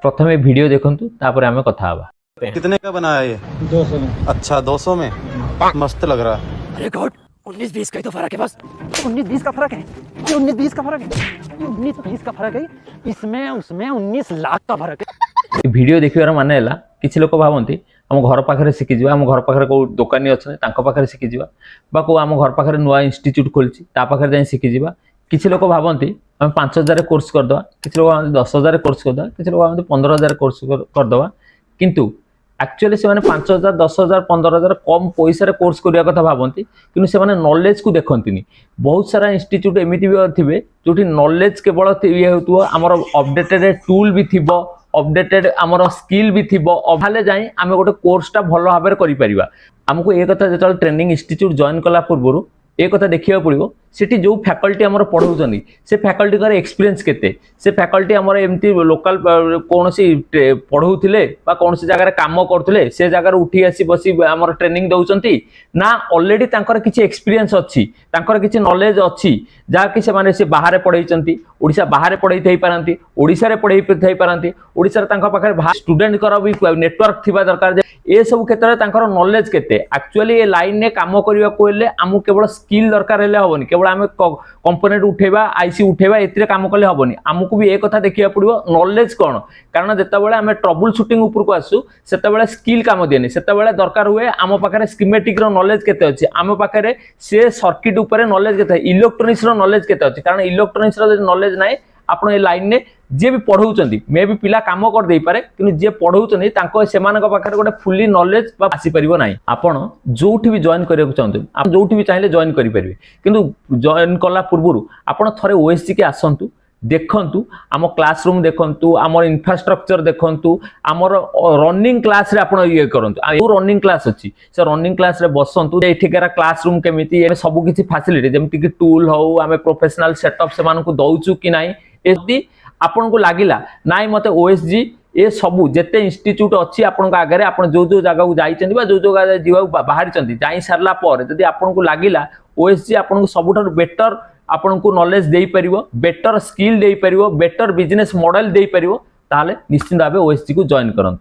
प्रथमे वीडियो देखंतु तापर आमे कथा हबा। कितने का बनाया ये? 200 में। अच्छा 200 में मस्त लग रहा है। अरे गॉड 19-20 का ही तो फर्क है बस। 19-20 का फर्क है, ये 19-20 का फर्क है, ये 19-20 का फर्क है, इसमें उसमें 19 लाख का फर्क है। वीडियो देखिबार माने हैला किछि लोक भाबंती हम घर पाखरे शिखि जिवा, हम घर पाखरे को दुकानी अछि तांको पाखरे शिखि जिवा बा को हम घर पाखरे नुवा इंस्टीट्यूट खोलछि ता पाखरे जाई शिखि जिवा। किछि लोक भाबंती हम 5000 कोर्स कर दवा, किछि लोक भाबंती 10000 कोर्स कर दवा, किछि लोक भाबंती 15000 कोर्स कर दवा। किंतु एक्चुअली से माने 5000 10000 15000 कम पैसा रे कोर्स करिया कथा भाबंती, किंतु से माने नॉलेज को देखंतिनी। बहुत सारा इंस्टीट्यूट एमिति भी थिबे जोठी नॉलेज केवल ये होतुवा हमर अपडेटेड टूल भी थिबो, अपडेटेड आमर स्किल भी थी अभाले जाई आमे गोटे कोर्सटा भल भाव में करिपरिबा। आमको ए कथा जो ट्रेनिंग इंस्टीट्यूट जॉइन कला पूर्व ए कथा देखिया पड़ो सेठी जो फैकल्टी आमर पढ़ाउछनी से फैकल्टी कर एक्सपीरियंस केते, से फैकल्टी आमर एमती लोकल कोनोसी पढ़ाउथिले बा कोनोसी जगह काम करथुले से जगह उठी आसी बसी आमर ट्रेनिंग दउचंती ना ऑलरेडी तांकर किछि एक्सपीरियंस अछि, तांकर किछि नॉलेज अछि जा कि से माने से बाहर पढ़ाइचंती, ओडिसा बाहर पढ़ाई थई पारंती, ओडिसा रे पढ़ाई थई पारंती, ओडिसा रे तांका पाखरे स्टूडेंट कर भी नेटवर्क थिबा दरकार। ए सब क्षेत्र में तांकर नॉलेज केते एक्चुअली ए लाइन ने काम करिया कोले हमु केवल स्किल दरकार हेले होबनी, केवल आमे कंपोनेंट उठेबा आईसी उठेबा एतिरे काम कले होबनी। हमकु भी ए कथा देखिया पड़िबो नॉलेज कोन, कारण जेता बेले आमे ट्रबल शूटिंग ऊपर को आसु सेता बेले स्किल काम देनी, सेता बेले दरकार हुए आम पाखरे स्कीमेटिक रो नॉलेज केते अछि, आम पाखरे से सर्किट ऊपर नॉलेज केते, इलेक्ट्रोनिक्स रो नॉलेज केते अछि, कारण इलेक्ट्रोनिक्स रो नॉलेज नाही आपण ए लाइन ने जे भी पढ़ाउचंती मे भी पिला काम कर देई पारे, किंतु जे पढ़ाउचंती तांको सेमानक पाखरे गोटे फुल्ली नॉलेज बा आसी परिबो नाही। आपण जोठी भी जॉइन करिया चाहते आप जोठी भी चाहिले जॉइन करि परिबे, किंतु जॉइन कला पूर्वरु आपण थरे ओएसजी के आसंतु देखंतु, आम क्लासरूम देखंतु, आम इंफ्रास्ट्रक्चर देखंतु, आमर रनिंग क्लास रे आपण ये करंतु। आ रनिंग क्लास अछि से रनिंग क्लास रे बसंतु, एठिकारा क्लासरूम केमिति एमे सब किछि फैसिलिटी जेमति कि टूल हो आमे प्रोफेशनल सेटअप से मानकु दउचु कि नाही, एदी आपन को लागिला नाइ मते ओएसजी ए सबु जेते इंस्टीट्यूट अछि आपन को आगे आपन जो जो जगह को जाइचंदी बा जो जो जगह जीवा बाहर चंदी जाई सारला पर जदी आपन को लागिला ओएसजी आपन को सबुठार बेटर आपन को नॉलेज देई परिबो, बेटर स्किल देई परिबो, बेटर बिजनेस मॉडल देई परिबो, ताले निश्चित भाबे ओएसजी को जॉइन करंतु।